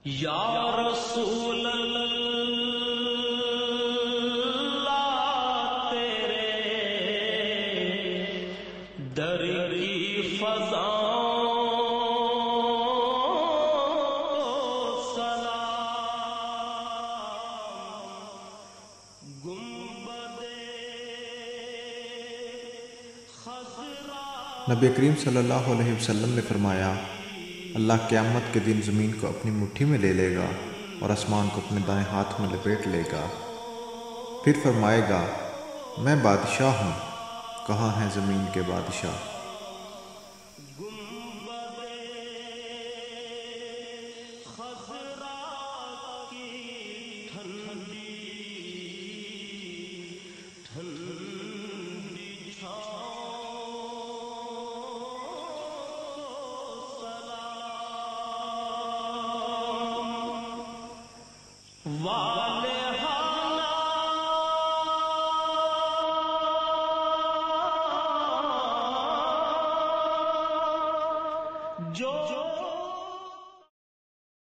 یا رسول اللہ تیرے در کی فضاؤں سلام گنبد خضرا۔ نبی کریم صلی اللہ علیہ وسلم نے فرمایا، اللہ قیامت کے دن زمین کو اپنی مٹھی میں لے لے گا اور آسمان کو اپنے دائیں ہاتھ میں لپیٹ لے گا، پھر فرمائے گا میں بادشاہ ہوں، کہاں ہیں زمین کے بادشاہ؟ جو